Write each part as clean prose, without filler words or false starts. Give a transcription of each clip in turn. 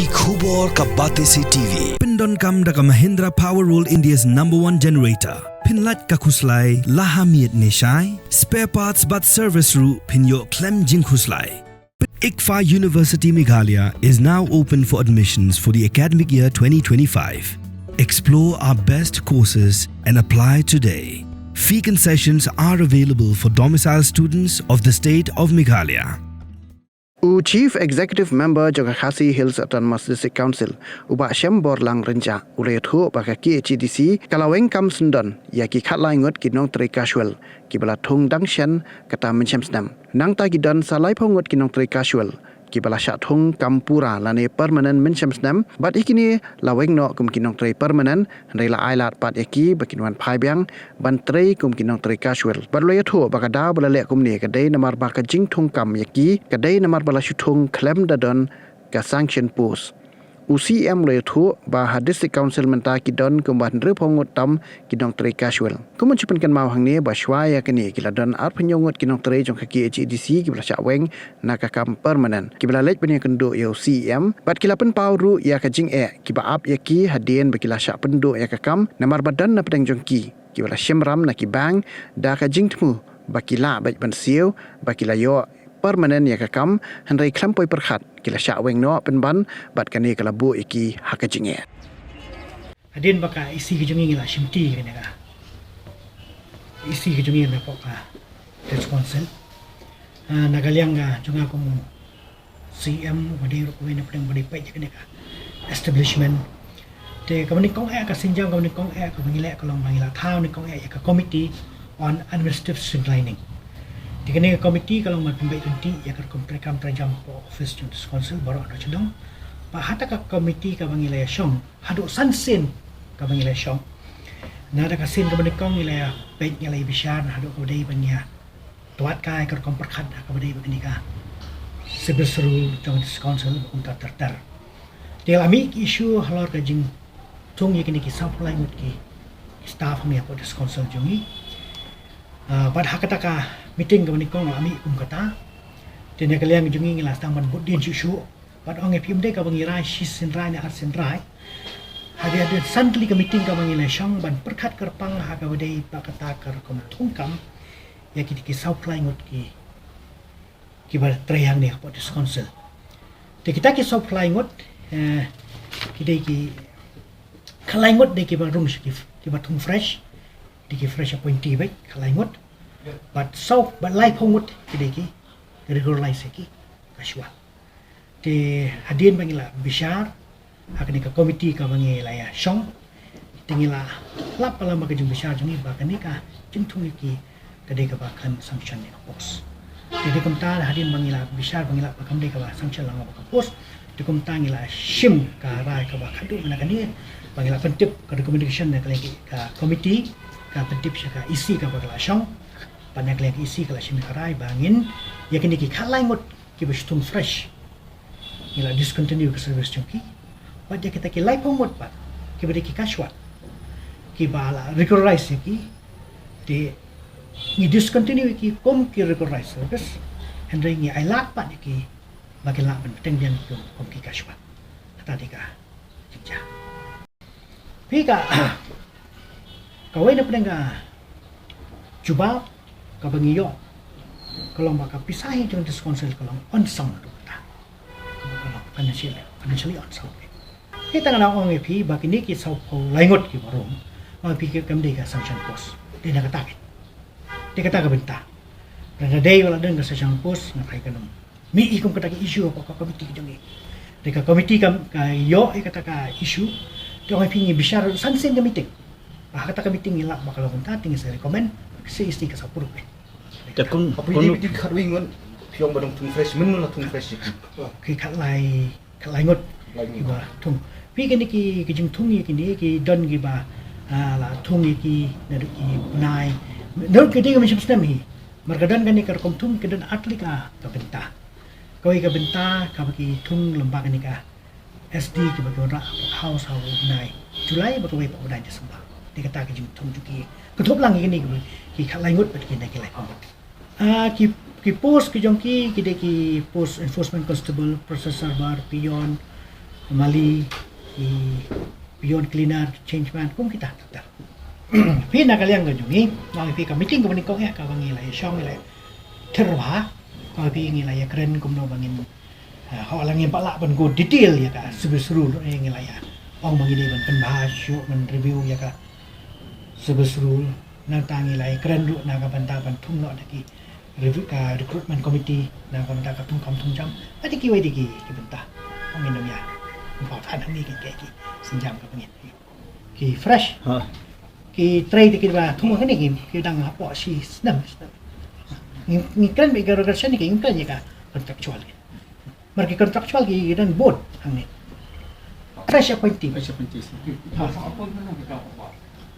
ki khubor ka bate si TV. Pindon kam da ka Mahindra Powerroll India's #1 generator. Pinlat ka khuslai lahamiet nishai. Spare parts but service ru pinyo klem jing khuslai. ICFA University Meghalaya is now open for admissions for the academic year 2025. Explore our best courses and apply today. Fee concessions are available for domicile students of the state of Meghalaya. Chief Executive Member Jaga Khasi Hills Autonomous District Council Uba Shem Borlang Renja Ulayathu baka ki HDC kala Weng kam sundon ya ki khatlai ngot ki nong tre casual ki bala thung dangshan kata menchem snam nang ta ki don salai phongot ki nong tre casual ki bala sha thung kampura lane permanent menchem snam bat ikini la Weng no kum ki nong tre permanent rei la ailat pat eki bakin wan phai byang ban tre kum ki nong tre casual bat ulayathu baka da bala le kum ni ka dei namar baka jing thung kam yaki ka dei namar bala shuthung klem dadon ka sanction post UCM ulayathu ba district council menta ki don kumban re phongot tam ki nong tre casual kumun chupan kan mau hang ni ba shwaya kani ki ladon ar phanyongot ki nong tre jong ka ki HDC ki bala sha Weng na ka kam permanent ki bala lech bani kendo yo CM bat ki lapen pau ru ya ka jing ki ba ap ya ki hadien ba ki la sha pendo ya ka kam namar badan na pedang jong ki bala shimram na ki bang da ka jing tmu ba ki la ba ban siu ba ki la yo permanent ya ka kam handai klampoi perkhat kila sha Weng no pen ban bat kani kala bu iki hakajinge adin baka isi ke jungi la shimti ke nega isi ke jungi na poka responsen nagaliang ga junga ko CM wadi ro ko ne pedang badi pai ke nega establishment te kamani kong ka sinjang kamani kong ka ngile ka long mangila thau ni kong ka committee on administrative streamlining di kene komiti kalau mat pembaik tunti ya kan komprekam terjam office justice council baru ada cendong pa hata ka komiti ka bangilaya syong hadu sansin ka bangilaya syong na ada kasin ka banikong ilaya pet ngilay bisyan hadu ko dei banya tuat kai ka komperkhat ka dei begini ka sebeseru justice council untuk tertar dia ami isu halor ka jing tung ye kini ki supply mut ki staff mi apa justice council jungi pada hakataka meeting kami kong ami kata tena kalian jungi ngilas taman budin jusu pada orang epim dek kami ngirai sinrai ni sinrai hari ada santli ke meeting kami ngilas syang ban perkat kerpang haka wadai pakata ker kom tungkam ya kita ki supply ngot ki bar trayang ni apa dis council te kita ki supply ngot kita ki kalai ngot de ki bar room ki bar tung fresh di fresh appointee baik kalai ngot but life hongut kideki regularize ki kaswa te hadin bangila bishar hakani ka committee ka bangila ya shong tingila lap pala magajung bishar jungi bakani ka jingtung ki kade ka bakan sanction ni pos te kumta hadin bangila bishar bangila bakam de ka sanction lang ka pos te kumta ngila shim ka rai ka bakadu manakani bangila pentip ka recommendation na ka committee ka pentip ka isi ka bakala shong banyak lagi isi kalau sini karai bangin ya kini ki kalai ngot ki bestung fresh ila discontinue ke service chungki pada kita ki lai pongot pat ki beri ki kaswa ki bala regularize ki di ni discontinue ki kom ki regularize service hendai ni ai lak pat ki bagi lak ben tengdian kom ki kaswa kata dika jinja pika kawai na penga cuba kabangiyo kalau maka pisahin dengan diskonsel kalau onsang tu kita kalau financially onsang kita nak orang epi bagi ni kita sau laingot kita baru orang pikir kami dia sanction post dia nak kata dia kata kebenta dan ada wala dengan sanction post nak kaikan mi ikum kata isu apa komiti jangi dekat komiti kam yo kata ka isu dia orang pikir bicara sansen ke meeting kata ka meeting ilak bakal kata tinggi saya rekomen saya isti ka sapurแต่คุณที่ขัดวิ่งมันเพียงบนทุ่งเฟรชมันละทุ่งเฟรชคือขัดลายงดกี่บ่ทุ่งพี่กันนี่กี่จึงทุ่งนี่กี่นี่กี่ดอนกี่บ่ละทุ่งนี่กี่นั่นกี่นายนั่นกี่ที่ก็ไม่ใช่สเต็มฮีmereka dan kan ni kerkom tung ke dan atlika ke benta kau ke benta ke bagi tung lembaga ni ka SD ke bagi orang house nai Julai bagi pak udai Desember dia kata ke tung juki ketup lang ini kiขัดลายงดไปกินได้กี่ลายของki post ki jongki ki de ki post enforcement constable processor bar pion mali pion cleaner change man kum kita tak pi nak kalian ke jungi ngai pi ka meeting ko ni ko ya ka bangi la shong ni la terwa ko pi ngi la ya keren kum no bangin họ là nghiên bạ ban go detail ya ka seberu ngi la ya ong bangi ni ban penbahas man review ya ka seberu nang tangi la keren ru na ka banta ban thum no daki review ka recruitment committee na ka banta ka tum kam tum jam ati ki wai diki ki banta ong ni ya bảo than hang ni ki ki xin jam ka bangin ki fresh ki tray thì ba thum cái này ki dang ha po si snam ni keren be gar ni ki keren ya ka contractual marki contractual ki dan board hang ni fresh appointee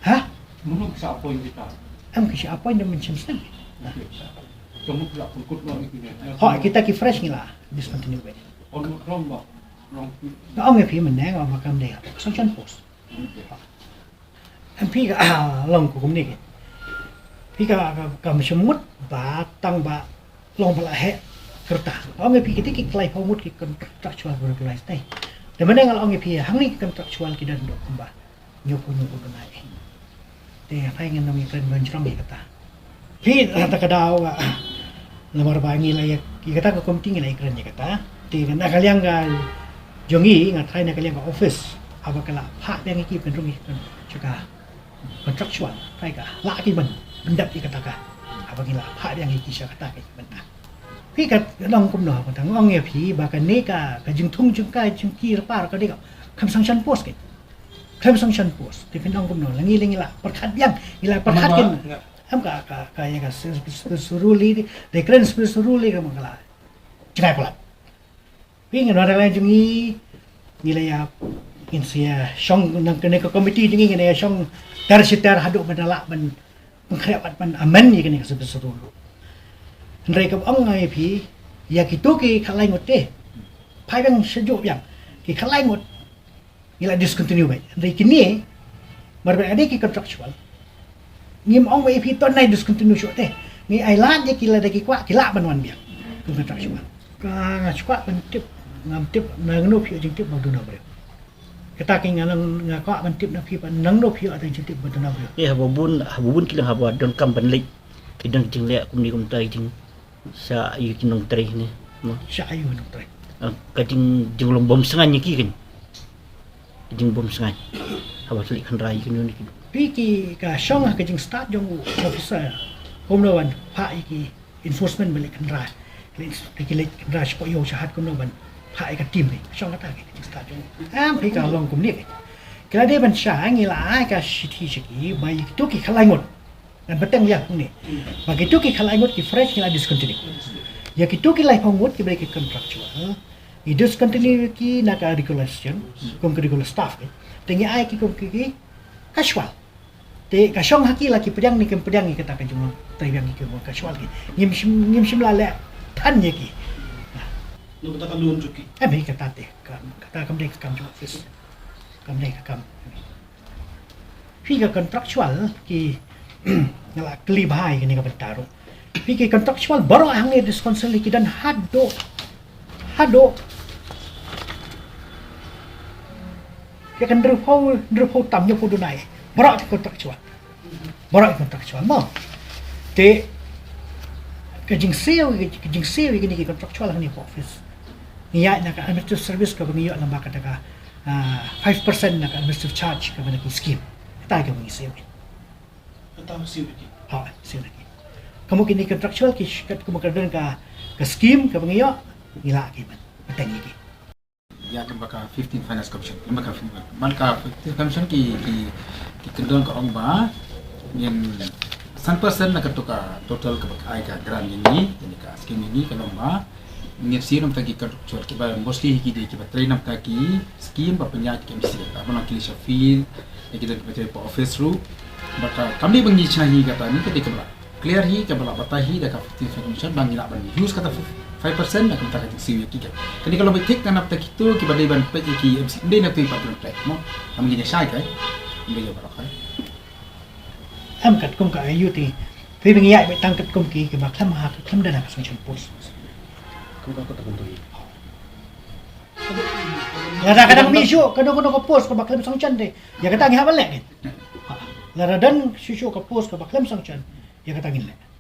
ha Menurut siapa appoint kita? am ki appoint dan macam snam Kamu pula pukul orang itu ni. họ kita ki fresh ni lah discontinue be Orang ba, orang nó ông ấy mình nè mà cầm đề xong chân post em phi cả lòng của công ty phi cả cầm sớm mút và tăng và lòng và lại hệ kerta ông ấy phi cái klay phong mút cái contractual regulation này để mà đang ông ấy phi hàng này contractual cái đơn độ không ba nhiều cái này để phải nghe nó mình cần bên trong cái ta phi ta cái đào là mà bà nghĩ là cái ta có công ty này cần gì cái ta thì cái nào kalian cái jongi ngat hai nak kalian ke office apa kala hak yang iki pen rungi kan juga contractual hai ka la ki ben bendap ki kata ka apa kila hak yang iki sya kata ka ben pi ka long kum no ka tang ong ye phi ba ka ne ka jing thung jing kai jing ki ra par ka de ka kham sanction post ke kham sanction post ti pen ong kum no langi la per khat yang ila per khat kin am ka ya ka suruli de kren suruli ka mangala jinai pula pi ngi ra la jungi nilai ya in sia song nang kene ko committee jungi ngene song dar sitar haduk badala ban pengkreat ban amen ni kene sebeseru ndai ka ong ngai pi ya kitu ki khalai ngote pai bang sejuk yang ki khalai ngot nila discontinue bai ndai kini marbe ade ki contractual ngim ong bai pi ton nai discontinue shote ni ai lat je kila daki kwa kila ban wan biang contractual ka ngachwa ban tip ngam tip nang no phi jing tip ba duna bre kita ki ngang ngakwa ban tip na phi ban nang no phi ada jing tip ba duna bre habubun kilang haba don kam ban lik kidang jing le kum ni kum tai jing sa yu kinong tre ni mo sha ayu no tre ka jing long bom sangan ni ki kan jing bom sangan haba slik kan rai kin ni pi ki ka shong ka jing start jong officer kom no ban pha ki enforcement balik kan ra ki lek ra spo yo shahat kom no ban hai cái team này trong cái cái start jong pi ka long kum ni kila de ban sha ngi la ka city chiki bai tu ki khalai ngot dan beteng ya ni bagi tu ki khalai ngot ki fresh ngi la discontinue ya ki tu ki lai phong ngot ki bai ki contractual i discontinue ki na ka regulation kom ka regular staff ke tengi ai ki kom ki casual te ka shong haki la ki pedang ni kem pedang ni kata ka jung tai yang ki casual ki ngim shim la le than ye ki Lu kata lu unjuki. Ami kata te kata kam dek kam office kam dek kam fi ka contractual ki ngala kli bahai ni ka bentaro fi ki contractual baru ang ni disconsul ki dan hado ya kan drupau tam nyo pudu nai baru contractual mo te kajing sale gini ki contractual ni office niya na ka administrative service ka bangiyo lang baka daga 5% na ka administrative charge ka ba naki scheme tayo ka bangi sale Kata mesti begini. ha sale naki kamu kini contractual ki kamu kadang ka scheme ka bangiyo nila ki man patang iki ya lembaga 15 finance commission lembaga 15 commission ki kendon ka ong ba yang 100% nak ketuka total ke ai ka grant ini ka scheme ini ka lomba ngepsi nam tagi ka chol ki ba mostly ki de ki ba train nam taki scheme ba penya ki msi ba na ki sha feel ki de ba pa office ru ba kami bangi chahi ka ta ni ka de ka clear hi ka bala batahi da ka 15 commission bangi la ban use kata 5% nak kita kasi siwi ki kani kalau betik kan apta kitu ki ba de ban pe ki msi de na tu pa plan track mo am gi shai kai ngi yo ba khai am kat kum ka ayu ti phi bangi ai tang kat kum ki ba kham ha kham da na ka sanction post Kau kata kau tu. Kadang-kadang misu, kadang-kadang ko post ko baklem sang chan de. Ya kata ngi habal lek. La dan susu ko post ko baklem sang chan. Ya kata ngin lek.